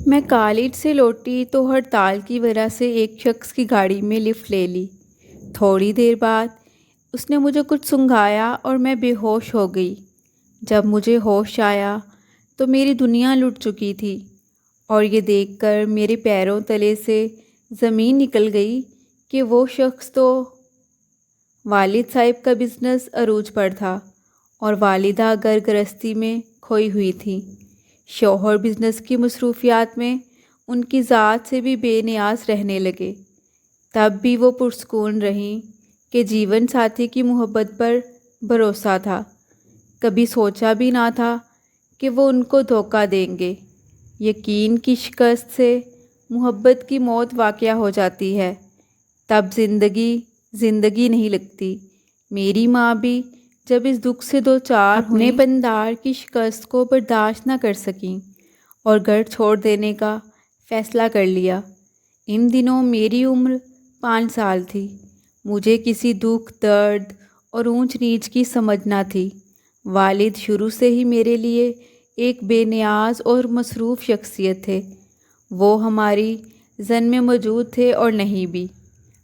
میں کالج سے لوٹی تو ہڑتال کی وجہ سے ایک شخص کی گاڑی میں لفٹ لے لی۔ تھوڑی دیر بعد اس نے مجھے کچھ سنگھایا اور میں بے ہوش ہو گئی۔ جب مجھے ہوش آیا تو میری دنیا لٹ چکی تھی، اور یہ دیکھ کر میرے پیروں تلے سے زمین نکل گئی کہ وہ شخص تو والد صاحب کا بزنس عروج پر تھا اور والدہ گھر گرہستی میں کھوئی ہوئی تھی۔ شوہر بزنس کی مصروفیات میں ان کی ذات سے بھی بے نیاز رہنے لگے۔ تب بھی وہ پرسکون رہیں کہ جیون ساتھی کی محبت پر بھروسہ تھا۔ کبھی سوچا بھی نہ تھا کہ وہ ان کو دھوکہ دیں گے۔ یقین کی شکست سے محبت کی موت واقع ہو جاتی ہے، تب زندگی زندگی نہیں لگتی۔ میری ماں بھی جب اس دکھ سے دوچار اپنے پندار کی شکست کو برداشت نہ کر سکیں اور گھر چھوڑ دینے کا فیصلہ کر لیا۔ ان دنوں میری عمر 5 سال تھی۔ مجھے کسی دکھ، درد اور اونچ نیچ کی سمجھ نہ تھی۔ والد شروع سے ہی میرے لیے ایک بے نیاز اور مصروف شخصیت تھے۔ وہ ہماری زن میں موجود تھے اور نہیں بھی۔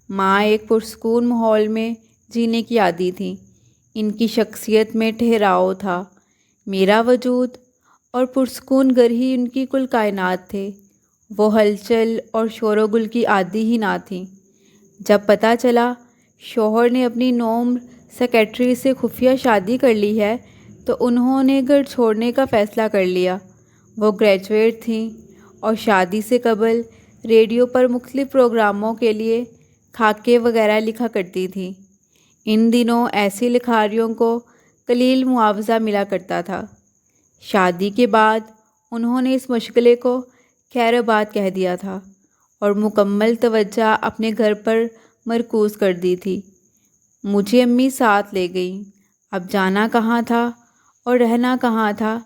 ماں ایک پرسکون ماحول میں جینے کی عادی تھیں۔ ان کی شخصیت میں ٹھہراؤ تھا۔ میرا وجود اور پرسکون گھر ہی ان کی کل کائنات تھے۔ وہ ہلچل اور شور و گل کی عادی ہی نہ تھیں۔ جب پتہ چلا شوہر نے اپنی نومر سیکرٹری سے خفیہ شادی کر لی ہے تو انہوں نے گھر چھوڑنے کا فیصلہ کر لیا۔ وہ گریجویٹ تھیں اور شادی سے قبل ریڈیو پر مختلف پروگراموں کے لیے خاکے وغیرہ لکھا کرتی تھیں۔ ان دنوں ایسی لکھاریوں کو قلیل معاوضہ ملا کرتا تھا۔ شادی کے بعد انہوں نے اس مشغلے کو خیر آباد کہہ دیا تھا اور مکمل توجہ اپنے گھر پر مرکوز کر دی تھی۔ مجھے امی ساتھ لے گئیں۔ اب جانا کہاں تھا اور رہنا کہاں تھا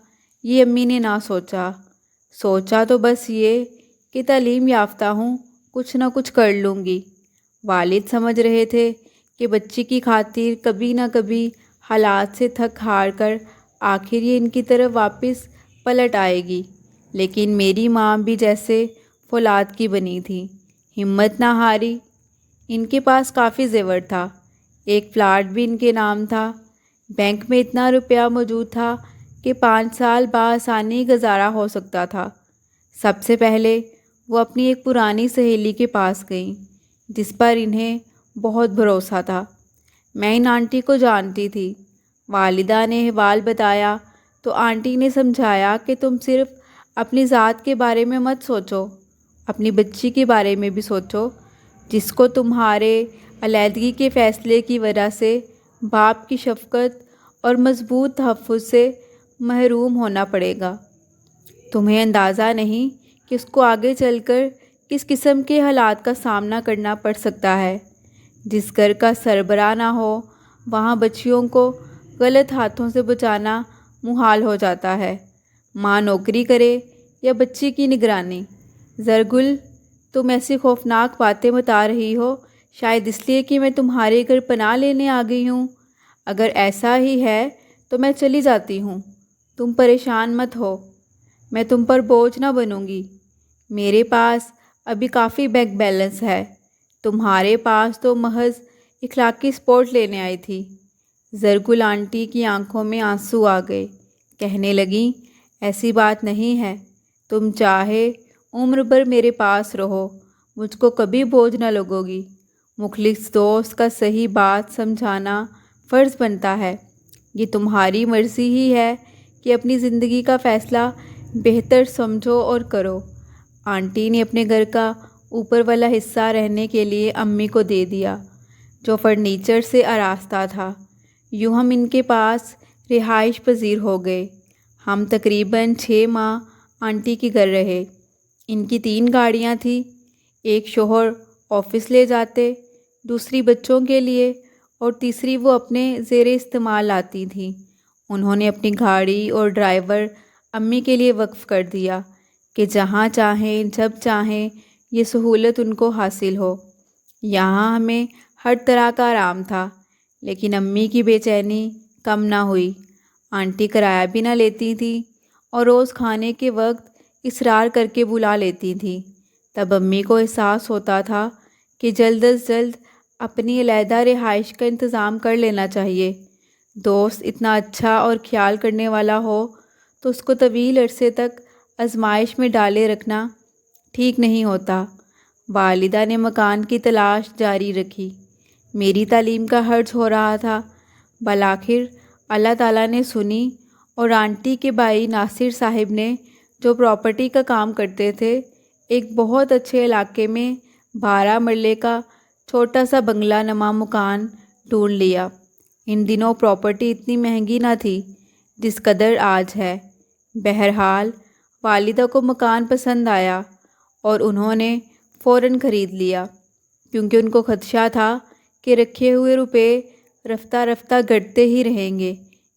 یہ امی نے نہ سوچا۔ سوچا تو بس یہ کہ تعلیم یافتہ ہوں، کچھ نہ کچھ کر لوں گی۔ والد سمجھ رہے تھے کہ بچی کی خاطر کبھی نہ کبھی حالات سے تھک ہار کر آخر یہ ان کی طرف واپس پلٹ آئے گی، لیکن میری ماں بھی جیسے فولاد کی بنی تھی، ہمت نہ ہاری۔ ان کے پاس کافی زیور تھا، ایک پلاٹ بھی ان کے نام تھا۔ بینک میں اتنا روپیہ موجود تھا کہ 5 سال بآسانی گزارا ہو سکتا تھا۔ سب سے پہلے وہ اپنی ایک پرانی سہیلی کے پاس گئیں جس پر انہیں بہت بھروسہ تھا۔ میں ان آنٹی کو جانتی تھی۔ والدہ نے احوال بتایا تو آنٹی نے سمجھایا کہ تم صرف اپنی ذات کے بارے میں مت سوچو، اپنی بچی کے بارے میں بھی سوچو، جس کو تمہارے علیحدگی کے فیصلے کی وجہ سے باپ کی شفقت اور مضبوط تحفظ سے محروم ہونا پڑے گا۔ تمہیں اندازہ نہیں کہ اس کو آگے چل کر کس قسم کے حالات کا سامنا کرنا پڑ سکتا ہے۔ جس گھر کا سربراہ نہ ہو وہاں بچیوں کو غلط ہاتھوں سے بچانا محال ہو جاتا ہے۔ ماں نوکری کرے یا بچی کی نگرانی۔ زرگل، تم ایسی خوفناک باتیں بتا رہی ہو شاید اس لیے کہ میں تمہارے گھر پناہ لینے آ گئی ہوں۔ اگر ایسا ہی ہے تو میں چلی جاتی ہوں۔ تم پریشان مت ہو، میں تم پر بوجھ نہ بنوں گی۔ میرے پاس ابھی کافی بینک بیلنس ہے۔ تمہارے پاس تو محض اخلاقی سپورٹ لینے آئی تھی۔ زرگل آنٹی کی آنکھوں میں آنسو آ گئے۔ کہنے لگیں، ایسی بات نہیں ہے، تم چاہے عمر بھر میرے پاس رہو، مجھ کو کبھی بوجھ نہ لگو گی۔ مخلص دوست کا صحیح بات سمجھانا فرض بنتا ہے۔ یہ تمہاری مرضی ہی ہے کہ اپنی زندگی کا فیصلہ بہتر سمجھو اور کرو۔ آنٹی نے اپنے گھر کا اوپر والا حصہ رہنے کے لیے امی کو دے دیا، جو فرنیچر سے آراستہ تھا۔ یوں ہم ان کے پاس رہائش پذیر ہو گئے۔ ہم تقریباً 6 ماہ آنٹی کے گھر رہے۔ ان کی 3 گاڑیاں تھیں، ایک شوہر آفس لے جاتے، دوسری بچوں کے لیے اور تیسری وہ اپنے زیر استعمال لاتی تھیں۔ انہوں نے اپنی گاڑی اور ڈرائیور امی کے لیے وقف کر دیا کہ جہاں چاہیں جب چاہیں یہ سہولت ان کو حاصل ہو۔ یہاں ہمیں ہر طرح کا آرام تھا، لیکن امی کی بے چینی کم نہ ہوئی۔ آنٹی کرایہ بھی نہ لیتی تھیں اور روز کھانے کے وقت اصرار کر کے بلا لیتی تھیں۔ تب امی کو احساس ہوتا تھا کہ جلد از جلد اپنی علیحدہ رہائش کا انتظام کر لینا چاہیے۔ دوست اتنا اچھا اور خیال کرنے والا ہو تو اس کو طویل عرصے تک آزمائش میں ڈالے رکھنا ٹھیک نہیں ہوتا۔ والدہ نے مکان کی تلاش جاری رکھی۔ میری تعلیم کا حرج ہو رہا تھا۔ بالآخر اللہ تعالیٰ نے سنی اور آنٹی کے بھائی ناصر صاحب نے، جو پراپرٹی کا کام کرتے تھے، ایک بہت اچھے علاقے میں 12 مرلے کا چھوٹا سا بنگلہ نما مکان ڈھونڈ لیا۔ ان دنوں پراپرٹی اتنی مہنگی نہ تھی جس قدر آج ہے۔ بہرحال والدہ کو مکان پسند آیا اور انہوں نے فوراً خرید لیا، کیونکہ ان کو خدشہ تھا کہ رکھے ہوئے روپے رفتہ رفتہ گھٹتے ہی رہیں گے۔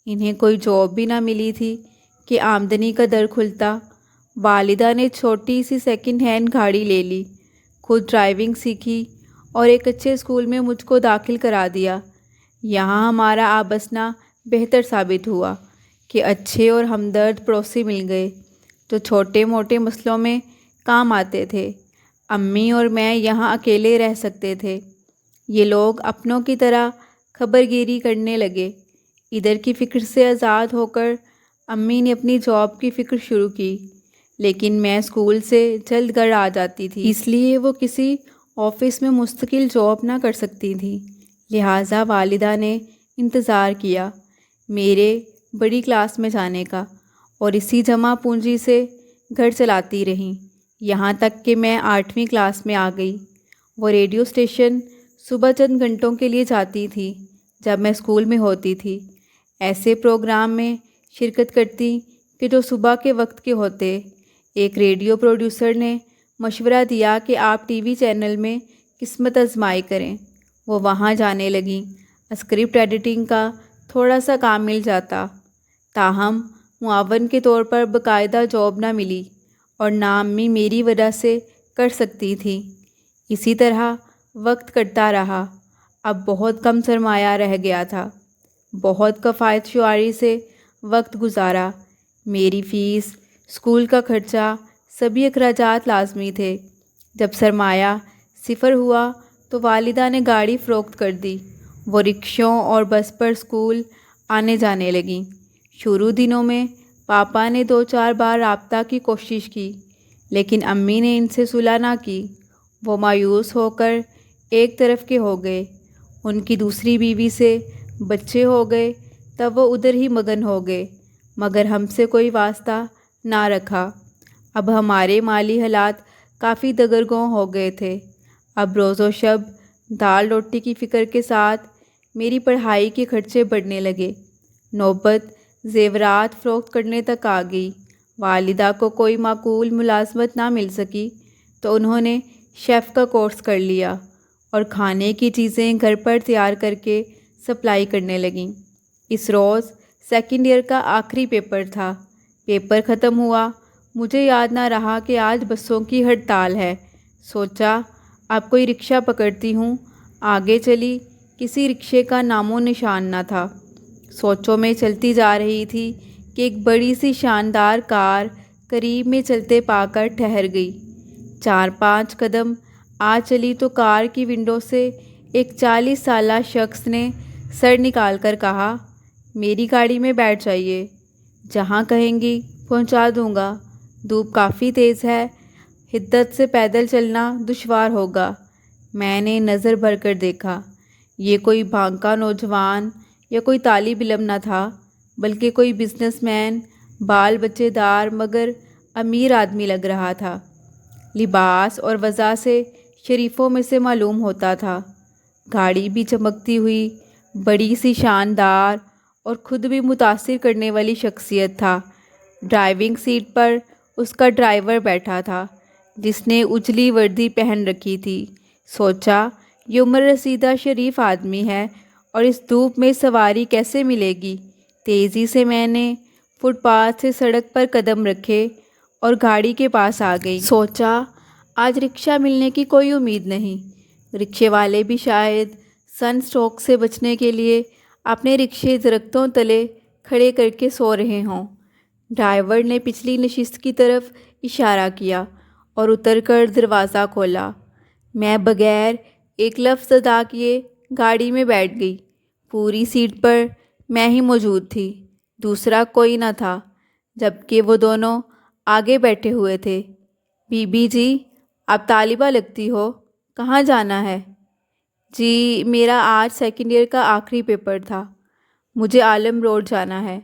انہیں کوئی جاب بھی نہ ملی تھی کہ آمدنی کا در کھلتا۔ والدہ نے چھوٹی سی سیکنڈ ہینڈ گاڑی لے لی، خود ڈرائیونگ سیکھی اور ایک اچھے اسکول میں مجھ کو داخل کرا دیا۔ یہاں ہمارا آبسنا بہتر ثابت ہوا کہ اچھے اور ہمدرد پڑوسی مل گئے جو چھوٹے موٹے مسئلوں میں کام آتے تھے۔ امی اور میں یہاں اکیلے رہ سکتے تھے۔ یہ لوگ اپنوں کی طرح خبر گیری کرنے لگے۔ ادھر کی فکر سے آزاد ہو کر امی نے اپنی جاب کی فکر شروع کی، لیکن میں اسکول سے جلد گھر آ جاتی تھی، اس لیے وہ کسی آفس میں مستقل جاب نہ کر سکتی تھی۔ لہٰذا والدہ نے انتظار کیا میرے بڑی کلاس میں جانے کا، اور اسی جمع پونجی سے گھر چلاتی رہیں، یہاں تک کہ میں 8ویں کلاس میں آ گئی۔ وہ ریڈیو اسٹیشن صبح چند گھنٹوں کے لیے جاتی تھی جب میں اسکول میں ہوتی تھی۔ ایسے پروگرام میں شرکت کرتی کہ جو صبح کے وقت کے ہوتے۔ ایک ریڈیو پروڈیوسر نے مشورہ دیا کہ آپ ٹی وی چینل میں قسمت آزمائی کریں۔ وہ وہاں جانے لگیں۔ اسکرپٹ ایڈیٹنگ کا تھوڑا سا کام مل جاتا، تاہم معاون کے طور پر باقاعدہ جاب نہ ملی، اور نہ امی میری وجہ سے کر سکتی تھی۔ اسی طرح وقت کٹتا رہا۔ اب بہت کم سرمایہ رہ گیا تھا۔ بہت کفایت شعاری سے وقت گزارا۔ میری فیس، اسکول کا خرچہ، سبھی اخراجات لازمی تھے۔ جب سرمایہ صفر ہوا تو والدہ نے گاڑی فروخت کر دی۔ وہ رکشوں اور بس پر اسکول آنے جانے لگیں۔ شروع دنوں میں پاپا نے 2-4 بار رابطہ کی کوشش کی، لیکن امی نے ان سے صلح نہ کی۔ وہ مایوس ہو کر ایک طرف کے ہو گئے۔ ان کی دوسری بیوی سے بچے ہو گئے تب وہ ادھر ہی مگن ہو گئے، مگر ہم سے کوئی واسطہ نہ رکھا۔ اب ہمارے مالی حالات کافی دگرگوں ہو گئے تھے۔ اب روز و شب دال روٹی کی فکر کے ساتھ میری پڑھائی کے خرچے بڑھنے لگے۔ نوبت زیورات فروخت کرنے تک آ گئی۔ والدہ کو کوئی معقول ملازمت نہ مل سکی تو انہوں نے شیف کا کورس کر لیا اور کھانے کی چیزیں گھر پر تیار کر کے سپلائی کرنے لگیں۔ اس روز سیکنڈ ایئر کا آخری پیپر تھا۔ پیپر ختم ہوا، مجھے یاد نہ رہا کہ آج بسوں کی ہڑتال ہے۔ سوچا اب کوئی رکشہ پکڑتی ہوں۔ آگے چلی، کسی رکشے کا نام و نشان نہ تھا۔ سوچوں میں چلتی جا رہی تھی کہ ایک بڑی سی شاندار کار قریب میں چلتے پا کر ٹھہر گئی۔ 4-5 قدم آ چلی تو کار کی ونڈو سے ایک 40 سالہ شخص نے سر نکال کر کہا، میری گاڑی میں بیٹھ جائیے، جہاں کہیں گی پہنچا دوں گا۔ دھوپ کافی تیز ہے، حدت سے پیدل چلنا دشوار ہوگا۔ میں نے نظر بھر کر دیکھا۔ یہ کوئی بھانکا نوجوان یا کوئی طالب علم نہ تھا، بلکہ کوئی بزنس مین، بال بچے دار مگر امیر آدمی لگ رہا تھا۔ لباس اور وضع سے شریفوں میں سے معلوم ہوتا تھا۔ گاڑی بھی چمکتی ہوئی، بڑی سی شاندار اور خود بھی متاثر کرنے والی شخصیت تھا۔ ڈرائیونگ سیٹ پر اس کا ڈرائیور بیٹھا تھا، جس نے اجلی وردی پہن رکھی تھی۔ سوچا یہ عمر رسیدہ شریف آدمی ہے اور اس دھوپ میں سواری کیسے ملے گی۔ تیزی سے میں نے فٹ پاتھ سے سڑک پر قدم رکھے اور گاڑی کے پاس آ گئی۔ سوچا آج رکشہ ملنے کی کوئی امید نہیں۔ رکشے والے بھی شاید سن اسٹروک سے بچنے کے لیے اپنے رکشے درختوں تلے کھڑے کر کے سو رہے ہوں۔ ڈرائیور نے پچھلی نشست کی طرف اشارہ کیا اور اتر کر دروازہ کھولا۔ میں بغیر ایک لفظ ادا کیے گاڑی میں بیٹھ گئی۔ پوری سیٹ پر میں ہی موجود تھی، دوسرا کوئی نہ تھا، جبکہ وہ دونوں آگے بیٹھے ہوئے تھے۔ بی بی جی، آپ طالبہ لگتی ہو، کہاں جانا ہے؟ جی، میرا آج سیکنڈ ایئر کا آخری پیپر تھا، مجھے عالم روڈ جانا ہے۔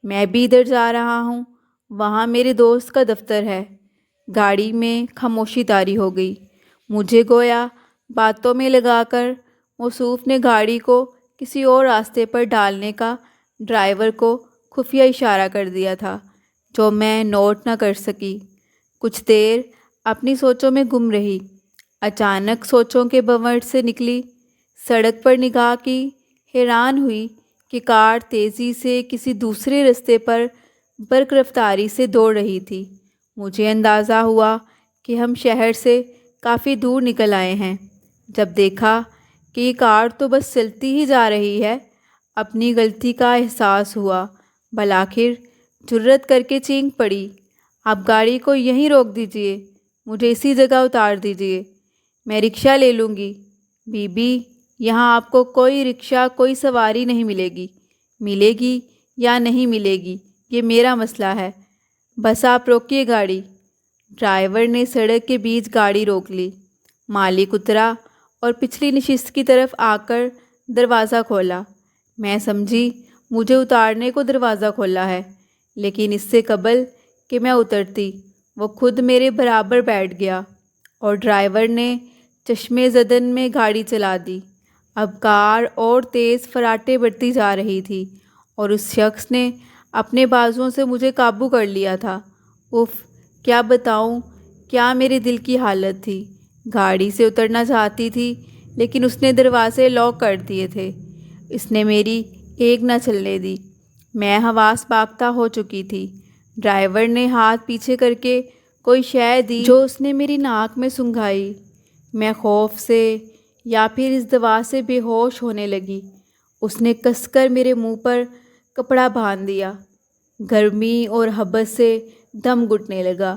میں بھی ادھر جا رہا ہوں، وہاں میرے دوست کا دفتر ہے۔ گاڑی میں خاموشی طاری ہو گئی۔ مجھے گویا باتوں میں لگا کر موصوف نے گاڑی کو کسی اور راستے پر ڈالنے کا ڈرائیور کو خفیہ اشارہ کر دیا تھا، جو میں نوٹ نہ کر سکی۔ کچھ دیر اپنی سوچوں میں گم رہی۔ اچانک سوچوں کے بھنور سے نکلی، سڑک پر نگاہ کی، حیران ہوئی کہ کار تیزی سے کسی دوسرے راستے پر برق رفتاری سے دوڑ رہی تھی۔ مجھے اندازہ ہوا کہ ہم شہر سے کافی دور نکل آئے ہیں۔ جب دیکھا کہ یہ کار تو بس چلتی ہی جا رہی ہے، اپنی غلطی کا احساس ہوا۔ بالآخر جرأت کر کے چینک پڑی، آپ گاڑی کو یہیں روک دیجئے، مجھے اسی جگہ اتار دیجئے، میں رکشہ لے لوں گی۔ بی بی، یہاں آپ کو کوئی رکشہ، کوئی سواری نہیں ملے گی۔ ملے گی یا نہیں ملے گی، یہ میرا مسئلہ ہے، بس آپ روکیے گاڑی۔ ڈرائیور نے سڑک کے بیچ گاڑی روک لی۔ مالک اترا اور پچھلی نشست کی طرف آ کر دروازہ کھولا۔ میں سمجھی مجھے اتارنے کو دروازہ کھولا ہے، لیکن اس سے قبل کہ میں اترتی وہ خود میرے برابر بیٹھ گیا اور ڈرائیور نے چشمے زدن میں گاڑی چلا دی۔ اب کار اور تیز فراٹے بڑھتی جا رہی تھی اور اس شخص نے اپنے بازوؤں سے مجھے قابو کر لیا تھا۔ اف، کیا بتاؤں کیا میرے دل کی حالت تھی۔ گاڑی سے اترنا چاہتی تھی، لیکن اس نے دروازے لاک کر دیے تھے۔ اس نے میری ایک نہ چلنے دی۔ میں حواس باختہ ہو چکی تھی۔ ڈرائیور نے ہاتھ پیچھے کر کے کوئی شے دی جو اس نے میری ناک میں سنگھائی۔ میں خوف سے یا پھر اس دوا سے بے ہوش ہونے لگی۔ اس نے کس کر میرے منہ پر کپڑا باندھ دیا۔ گرمی اور حبس سے دم گھٹنے لگا۔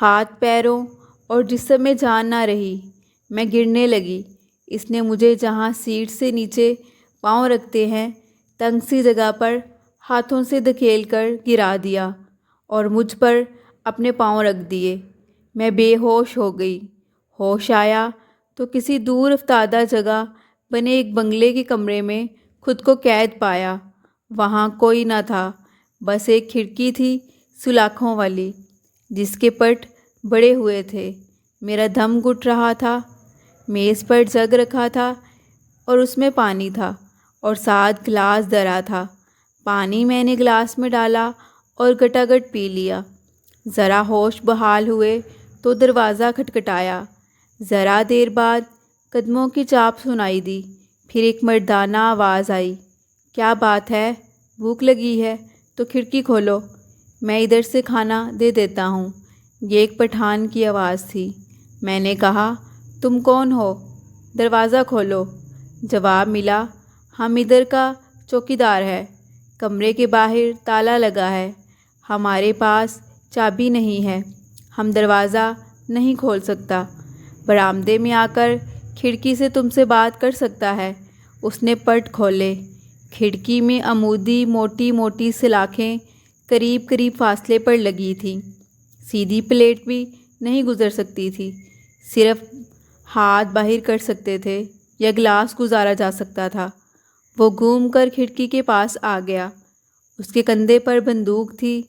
ہاتھ پیروں اور جسم میں جان نہ رہی۔ میں گرنے لگی۔ اس نے مجھے جہاں سیٹ سے نیچے پاؤں رکھتے ہیں تنگ سی جگہ پر ہاتھوں سے دھکیل کر گرا دیا اور مجھ پر اپنے پاؤں رکھ دیے۔ میں بے ہوش ہو گئی۔ ہوش آیا تو کسی دور افتادہ جگہ بنے ایک بنگلے کے کمرے میں خود کو قید پایا۔ وہاں کوئی نہ تھا، بس ایک کھڑکی تھی سلاخوں والی، جس کے پٹ بڑے ہوئے تھے۔ میرا دم گھٹ رہا تھا۔ میز پر جگ رکھا تھا اور اس میں پانی تھا اور ساتھ گلاس دھرا تھا۔ پانی میں نے گلاس میں ڈالا اور گٹا گٹ پی لیا۔ ذرا ہوش بحال ہوئے تو دروازہ کھٹکھٹایا۔ ذرا دیر بعد قدموں کی چاپ سنائی دی، پھر ایک مردانہ آواز آئی، کیا بات ہے، بھوک لگی ہے تو کھڑکی کھولو، میں ادھر سے کھانا دے دیتا ہوں۔ یہ ایک پٹھان کی آواز تھی۔ میں نے کہا، تم کون ہو؟ دروازہ کھولو۔ جواب ملا، ہم ادھر کا چوکیدار ہے، کمرے کے باہر تالا لگا ہے، ہمارے پاس چابی نہیں ہے، ہم دروازہ نہیں کھول سکتا، برآمدے میں آ کر کھڑکی سے تم سے بات کر سکتا ہے۔ اس نے پٹ کھولے۔ کھڑکی میں عمودی موٹی موٹی سلاخیں قریب قریب فاصلے پر لگی تھیں۔ سیدھی پلیٹ بھی نہیں گزر سکتی تھی، صرف ہاتھ باہر کر سکتے تھے یا گلاس گزارا جا سکتا تھا۔ وہ گھوم کر کھڑکی کے پاس آ گیا۔ اس کے کندھے پر بندوق تھی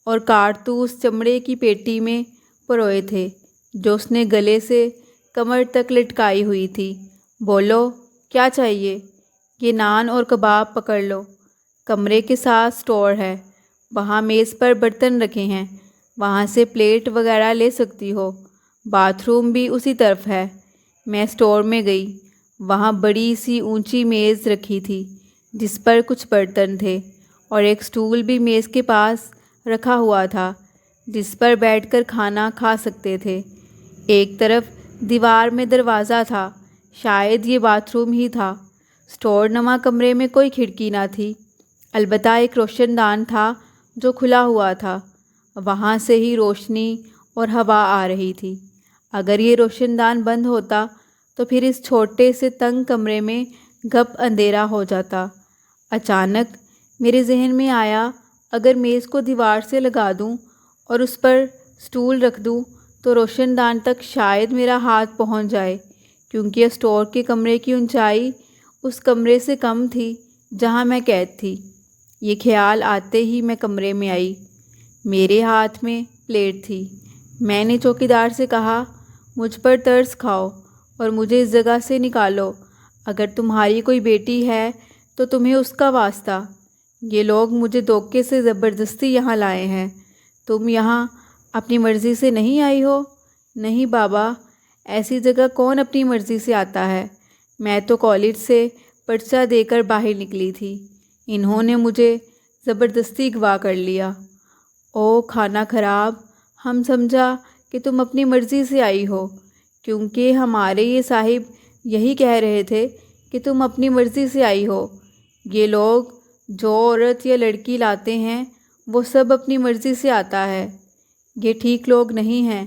اور کارتوس چمڑے کی پیٹی میں پروئے تھے جو اس نے گلے سے کمر تک لٹکائی ہوئی تھی۔ بولو، کیا چاہیے؟ یہ نان اور کباب پکڑ لو۔ کمرے کے ساتھ سٹور ہے، وہاں میز پر برتن رکھے ہیں، وہاں سے پلیٹ وغیرہ لے سکتی ہو۔ باتھ روم بھی اسی طرف ہے۔ میں سٹور میں گئی۔ وہاں بڑی سی اونچی میز رکھی تھی جس پر کچھ برتن تھے اور ایک سٹول بھی میز کے پاس رکھا ہوا تھا جس پر بیٹھ کر کھانا کھا سکتے تھے۔ ایک طرف دیوار میں دروازہ تھا، شاید یہ باتھ روم ہی تھا۔ سٹور نما کمرے میں کوئی کھڑکی نہ تھی، البتہ ایک روشن دان تھا جو کھلا ہوا تھا، وہاں سے ہی روشنی اور ہوا آ رہی تھی۔ اگر یہ روشن دان بند ہوتا تو پھر اس چھوٹے سے تنگ کمرے میں گپ اندھیرا ہو جاتا۔ اچانک میرے ذہن میں آیا، اگر میز کو دیوار سے لگا دوں اور اس پر سٹول رکھ دوں تو روشن دان تک شاید میرا ہاتھ پہنچ جائے، کیونکہ اسٹور کے کمرے کی اونچائی اس کمرے سے کم تھی جہاں میں قید تھی۔ یہ خیال آتے ہی میں کمرے میں آئی۔ میرے ہاتھ میں پلیٹ تھی۔ میں نے چوکیدار سے کہا، مجھ پر ترس کھاؤ اور مجھے اس جگہ سے نکالو۔ اگر تمہاری کوئی بیٹی ہے تو تمہیں اس کا واسطہ۔ یہ لوگ مجھے دھوکے سے زبردستی یہاں لائے ہیں۔ تم یہاں اپنی مرضی سے نہیں آئی ہو؟ نہیں بابا، ایسی جگہ کون اپنی مرضی سے آتا ہے؟ میں تو کالج سے پرچہ دے کر باہر نکلی تھی۔ انہوں نے مجھے زبردستی اغوا کر لیا۔ او کھانا خراب، ہم سمجھا کہ تم اپنی مرضی سے آئی ہو، کیونکہ ہمارے یہ صاحب یہی کہہ رہے تھے کہ تم اپنی مرضی سے آئی ہو۔ یہ لوگ جو عورت یا لڑکی لاتے ہیں وہ سب اپنی مرضی سے آتا ہے۔ یہ ٹھیک لوگ نہیں ہیں۔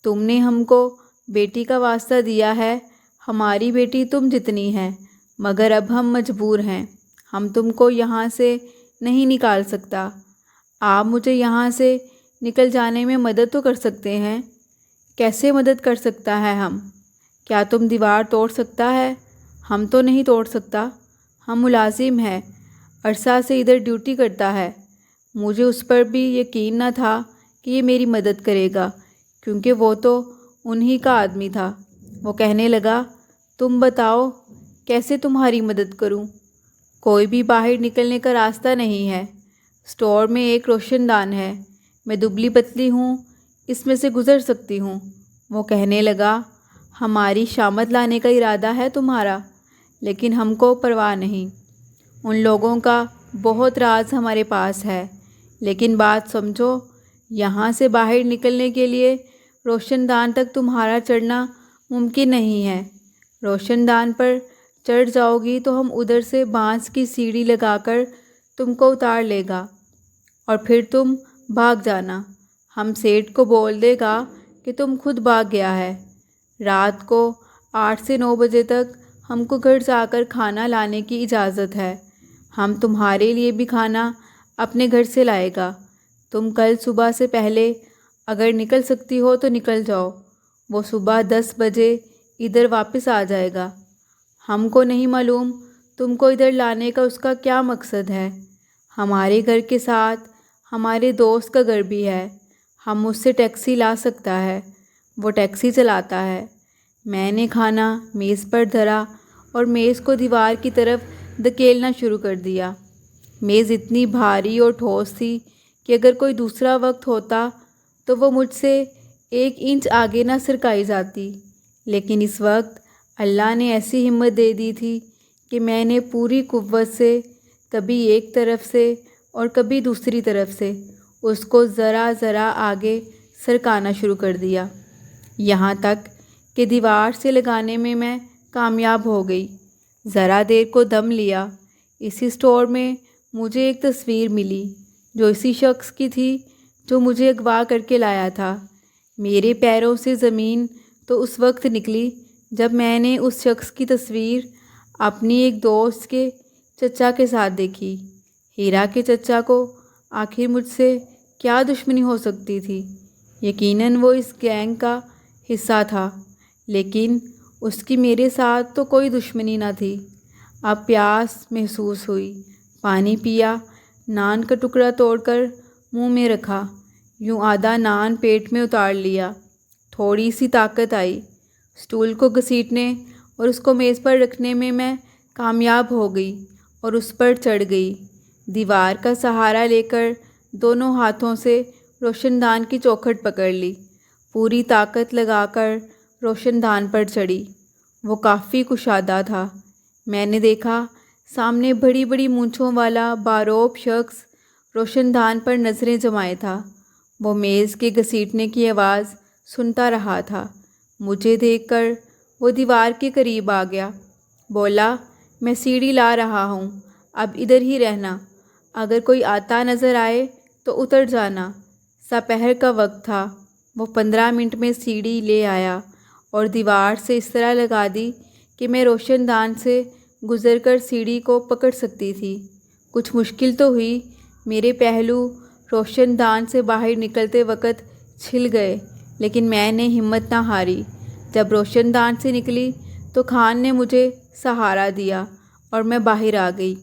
تم نے ہم کو بیٹی کا واسطہ دیا ہے، ہماری بیٹی تم جتنی ہے، مگر اب ہم مجبور ہیں، ہم تم کو یہاں سے نہیں نکال سکتا۔ آپ مجھے یہاں سے نکل جانے میں مدد تو کر سکتے ہیں۔ کیسے مدد کر سکتا ہے ہم؟ کیا تم دیوار توڑ سکتا ہے؟ ہم تو نہیں توڑ سکتا، ہم ملازم ہیں، عرصہ سے ادھر ڈیوٹی کرتا ہے۔ مجھے اس پر بھی یقین نہ تھا کہ یہ میری مدد کرے گا، کیونکہ وہ تو انہی کا آدمی تھا۔ وہ کہنے لگا، تم بتاؤ کیسے تمہاری مدد کروں؟ کوئی بھی باہر نکلنے کا راستہ نہیں ہے۔ اسٹور میں ایک روشن دان ہے، میں دبلی پتلی ہوں، اس میں سے گزر سکتی ہوں۔ وہ کہنے لگا، ہماری شامت لانے کا ارادہ ہے تمہارا، لیکن ہم کو پرواہ نہیں۔ ان لوگوں کا بہت راز ہمارے پاس ہے، لیکن بات سمجھو، یہاں سے باہر نکلنے کے لیے روشن دان تک تمہارا چڑھنا ممکن نہیں ہے۔ روشن دان پر چڑھ جاؤ گی تو ہم ادھر سے بانس کی سیڑھی لگا کر تم کو اتار لے گا اور پھر تم بھاگ جانا۔ ہم سیٹھ کو بول دے گا کہ تم خود بھاگ گیا ہے۔ رات کو 8 سے 9 بجے تک ہم کو گھر جا کر کھانا لانے کی اجازت ہے۔ ہم تمہارے لیے بھی کھانا اپنے گھر سے لائے گا۔ تم کل صبح سے پہلے اگر نکل سکتی ہو تو نکل جاؤ۔ وہ صبح 10 بجے ادھر واپس آ جائے گا۔ ہم کو نہیں معلوم تم کو ادھر لانے کا اس کا کیا مقصد ہے۔ ہمارے گھر کے ساتھ ہمارے دوست کا گھر بھی ہے، ہم اس سے ٹیکسی لا سکتا ہے، وہ ٹیکسی چلاتا ہے۔ میں نے کھانا میز پر دھرا اور میز کو دیوار کی طرف دھکیلنا شروع کر دیا۔ میز اتنی بھاری اور ٹھوس تھی کہ اگر کوئی دوسرا وقت ہوتا تو وہ مجھ سے 1 انچ آگے نہ سرکائی جاتی، لیکن اس وقت اللہ نے ایسی ہمت دے دی تھی کہ میں نے پوری قوت سے کبھی ایک طرف سے اور کبھی دوسری طرف سے اس کو ذرا ذرا آگے سرکانا شروع کر دیا، یہاں تک کہ دیوار سے لگانے میں کامیاب ہو گئی۔ ذرا دیر کو دم لیا۔ اسی اسٹور میں مجھے ایک تصویر ملی جو اسی شخص کی تھی جو مجھے اغوا کر کے لایا تھا۔ میرے پیروں سے زمین تو اس وقت نکلی جب میں نے اس شخص کی تصویر اپنی ایک دوست کے چچا کے ساتھ دیکھی۔ ہیرا کے چچا کو آخر مجھ سے کیا دشمنی ہو سکتی تھی؟ یقیناً وہ اس گینگ کا حصہ تھا، لیکن اس کی میرے ساتھ تو کوئی دشمنی نہ تھی۔ اب پیاس محسوس ہوئی، پانی پیا، نان کا ٹکڑا توڑ کر منہ میں رکھا، یوں آدھا نان پیٹ میں اتار لیا۔ تھوڑی سی طاقت آئی، سٹول کو گھسیٹنے اور اس کو میز پر رکھنے میں کامیاب ہو گئی اور اس پر چڑھ گئی۔ دیوار کا سہارا لے کر دونوں ہاتھوں سے روشن دان کی چوکھٹ پکڑ لی، پوری طاقت لگا کر روشن دان پر چڑھی۔ وہ کافی کشادہ تھا۔ میں نے دیکھا سامنے بڑی بڑی مونچھوں والا باروب شخص روشن دان پر نظریں جمائے تھا۔ وہ میز کے گھسیٹنے کی آواز سنتا رہا تھا۔ مجھے دیکھ کر وہ دیوار کے قریب آ گیا، بولا، میں سیڑھی لا رہا ہوں، اب ادھر ہی رہنا، اگر کوئی آتا نظر آئے تو اتر جانا۔ سپہر کا وقت تھا۔ وہ 15 منٹ میں سیڑھی لے آیا اور دیوار سے اس طرح لگا دی کہ میں روشن دان سے گزر کر سیڑھی کو پکڑ سکتی تھی۔ کچھ مشکل تو ہوئی، میرے پہلو روشن دان سے باہر نکلتے وقت چھل گئے، لیکن میں نے ہمت نہ ہاری۔ جب روشن دان سے نکلی تو خان نے مجھے سہارا دیا اور میں باہر آ گئی۔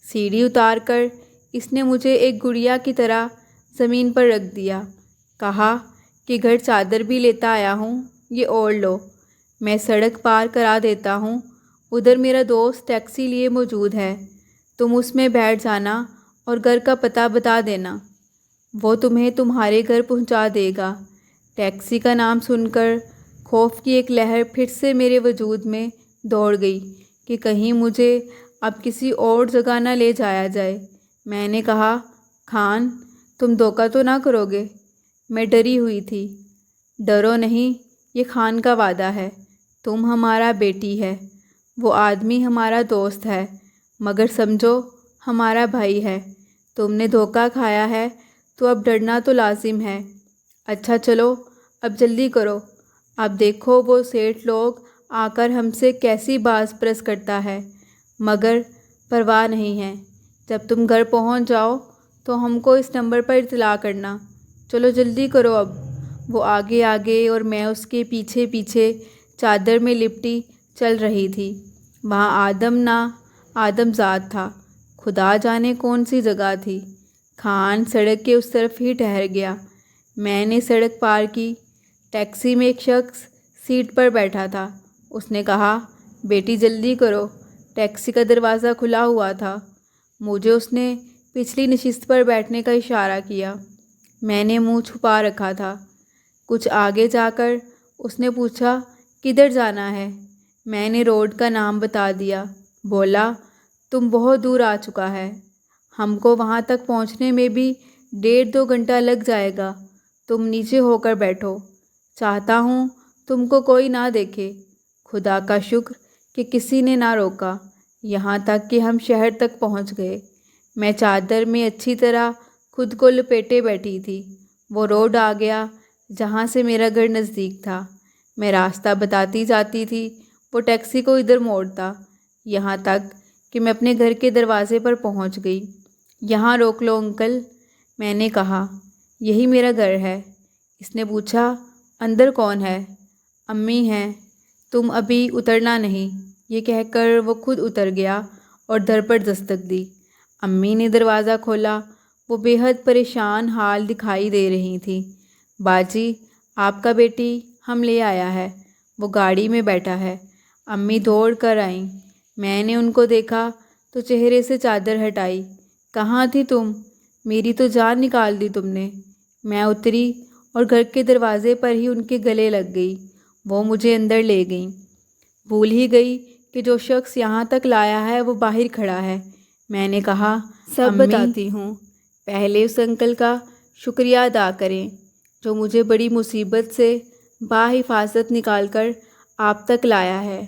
سیڑھی اتار کر اس نے مجھے ایک گڑیا کی طرح زمین پر رکھ دیا۔ کہا کہ گھر چادر بھی لیتا آیا ہوں، یہ اوڑھ لو، میں سڑک پار کرا دیتا ہوں، ادھر میرا دوست ٹیکسی لیے موجود ہے، تم اس میں بیٹھ جانا اور گھر کا پتہ بتا دینا، وہ تمہیں تمہارے گھر پہنچا دے گا۔ ٹیکسی کا نام سن کر خوف کی ایک لہر پھر سے میرے وجود میں دوڑ گئی کہ کہیں مجھے اب کسی اور جگہ نہ لے جایا جائے۔ میں نے کہا، خان تم دھوکہ تو نہ کرو گے؟ میں ڈری ہوئی تھی۔ ڈرو نہیں، یہ خان کا وعدہ ہے، تم ہمارا بیٹی ہے، وہ آدمی ہمارا دوست ہے، مگر سمجھو ہمارا بھائی ہے، تم نے دھوکہ کھایا ہے تو اب ڈرنا تو لازم ہے۔ اچھا چلو اب جلدی کرو، اب دیکھو وہ سیٹھ لوگ آ کر ہم سے کیسی باز پرس کرتا ہے، مگر پرواہ نہیں ہے، جب تم گھر پہنچ جاؤ تو ہم کو اس نمبر پر اطلاع کرنا، چلو جلدی کرو اب۔ وہ آگے آگے اور میں اس کے پیچھے پیچھے چادر میں لپٹی چل رہی تھی۔ وہاں آدم نہ آدم زاد تھا، خدا جانے کون سی جگہ تھی۔ خان سڑک کے اس طرف ہی ٹھہر گیا۔ میں نے سڑک پار کی۔ ٹیکسی میں ایک شخص سیٹ پر بیٹھا تھا۔ اس نے کہا، بیٹی جلدی کرو، ٹیکسی کا دروازہ کھلا ہوا تھا۔ مجھے اس نے پچھلی نشست پر بیٹھنے کا اشارہ کیا۔ میں نے منہ چھپا رکھا تھا۔ کچھ آگے جا کر اس نے پوچھا، کدھر جانا ہے؟ میں نے روڈ کا نام بتا دیا۔ بولا، تم بہت دور آ چکا ہے، ہم کو وہاں تک پہنچنے میں بھی 1.5-2 گھنٹہ لگ جائے گا، تم نیچے ہو کر بیٹھو، چاہتا ہوں تم کو کوئی نہ دیکھے۔ خدا کا شکر کہ کسی نے نہ روکا، یہاں تک کہ ہم شہر تک پہنچ گئے۔ میں چادر میں اچھی طرح خود کو لپیٹے بیٹھی تھی۔ وہ روڈ آ گیا جہاں سے میرا گھر نزدیک تھا۔ میں راستہ بتاتی جاتی تھی، وہ ٹیکسی کو ادھر موڑتا، یہاں تک کہ میں اپنے گھر کے دروازے پر پہنچ گئی۔ یہاں روک لو انکل، میں نے کہا، یہی میرا گھر ہے۔ اس نے پوچھا، اندر کون ہے؟ امی ہیں، تم ابھی اترنا نہیں، یہ کہہ کر وہ خود اتر گیا اور در پر دستک دی۔ امی نے دروازہ کھولا، وہ بے حد پریشان حال دکھائی دے رہی تھی۔ باجی، آپ کا بیٹی ہم لے آیا ہے، وہ گاڑی میں بیٹھا ہے۔ امی دوڑ کر آئیں۔ میں نے ان کو دیکھا تو چہرے سے چادر ہٹائی۔ کہاں تھی تم؟ میری تو جان نکال دی تم نے۔ میں اتری اور گھر کے دروازے پر ہی ان کے گلے لگ گئی۔ وہ مجھے اندر لے گئیں۔ بھول ہی گئی کہ جو شخص یہاں تک لایا ہے وہ باہر کھڑا ہے۔ میں نے کہا، سب بتاتی ہوں، پہلے اس انکل کا شکریہ ادا کریں جو مجھے بڑی مصیبت سے بحفاظت نکال کر آپ تک لایا ہے۔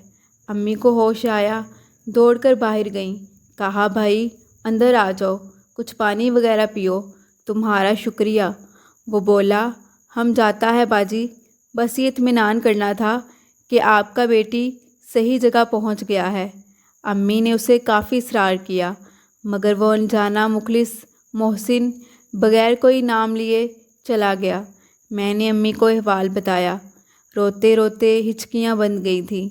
امی کو ہوش آیا، دوڑ کر باہر گئیں۔ کہا، بھائی اندر آ جاؤ، کچھ پانی وغیرہ پیو، تمہارا شکریہ۔ وہ بولا، ہم جاتا ہے باجی، بس یہ اطمینان کرنا تھا کہ آپ کا بیٹی صحیح جگہ پہنچ گیا ہے۔ امی نے اسے کافی اصرار کیا، مگر وہ انجانا مخلص محسن بغیر کوئی نام لیے چلا گیا۔ میں نے امی کو احوال بتایا۔ روتے روتے ہچکیاں بند گئی تھیں۔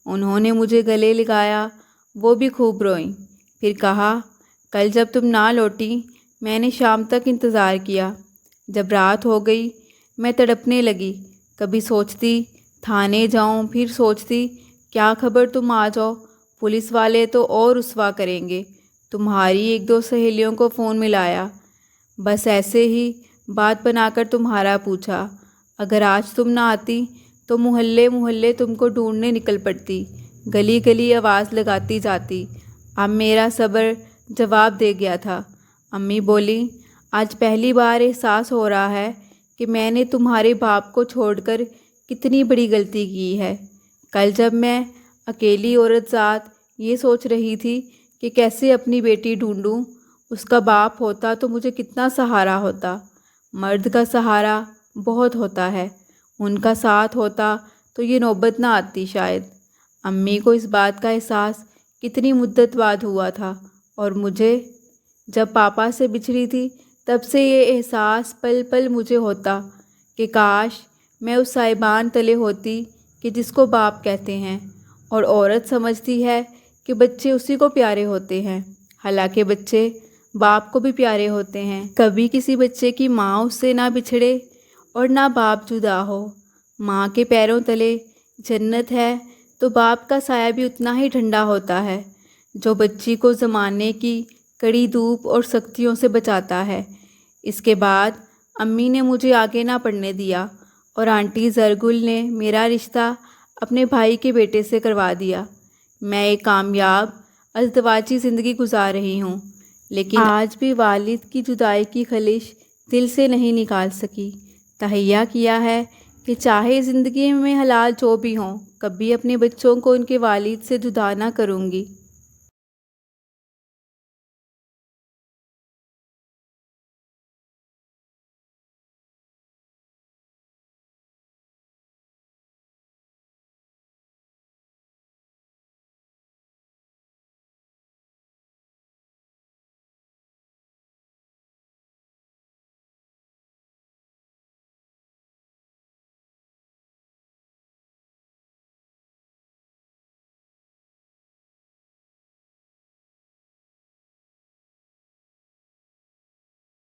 انہوں نے مجھے گلے لگایا، وہ بھی خوب روئیں۔ پھر کہا، کل جب تم نہ لوٹی میں نے شام تک انتظار کیا۔ جب رات ہو گئی میں تڑپنے لگی، کبھی سوچتی تھانے جاؤں، پھر سوچتی کیا خبر تم آ جاؤ، پولیس والے تو اور رسوا کریں گے۔ تمہاری 1-2 سہیلیوں کو فون ملایا، بس ایسے ہی بات بنا کر تمہارا پوچھا۔ اگر آج تم نہ آتی تو محلے محلے تم کو ڈھونڈنے نکل پڑتی، گلی گلی آواز لگاتی جاتی۔ اب میرا صبر جواب دے گیا تھا۔ امی بولی، آج پہلی بار احساس ہو رہا ہے کہ میں نے تمہارے باپ کو چھوڑ کر کتنی بڑی غلطی کی ہے۔ کل جب میں اکیلی عورت ذات یہ سوچ رہی تھی کہ کیسے اپنی بیٹی ڈھونڈوں، اس کا باپ ہوتا تو مجھے کتنا سہارا ہوتا۔ مرد کا سہارا بہت ہوتا ہے، ان کا ساتھ ہوتا تو یہ نوبت نہ آتی شاید۔ امی کو اس بات کا احساس کتنی مدت بعد ہوا تھا، اور مجھے جب پاپا سے بچھڑی تھی تب سے یہ احساس پل پل مجھے ہوتا کہ کاش میں اس سائبان تلے ہوتی کہ جس کو باپ کہتے ہیں، اور عورت سمجھتی ہے کہ بچے اسی کو پیارے ہوتے ہیں، حالانکہ بچے باپ کو بھی پیارے ہوتے ہیں۔ کبھی کسی بچے کی ماں اس سے نہ بچھڑے اور نہ باپ جدا ہو۔ ماں کے پیروں تلے جنت ہے تو باپ کا سایہ بھی اتنا ہی ٹھنڈا ہوتا ہے، جو بچی کو زمانے کی کڑی دھوپ اور سختیوں سے بچاتا ہے۔ اس کے بعد امی نے مجھے آگے نہ پڑھنے دیا، اور آنٹی زرگل نے میرا رشتہ اپنے بھائی کے بیٹے سے کروا دیا۔ میں ایک کامیاب ازدواجی زندگی گزار رہی ہوں، لیکن آج بھی والد کی جدائی کی خلش دل سے نہیں نکال سکی۔ تہیہ کیا ہے کہ چاہے زندگی میں حالات جو بھی ہوں، کبھی اپنے بچوں کو ان کے والد سے جدا نہ کروں گی۔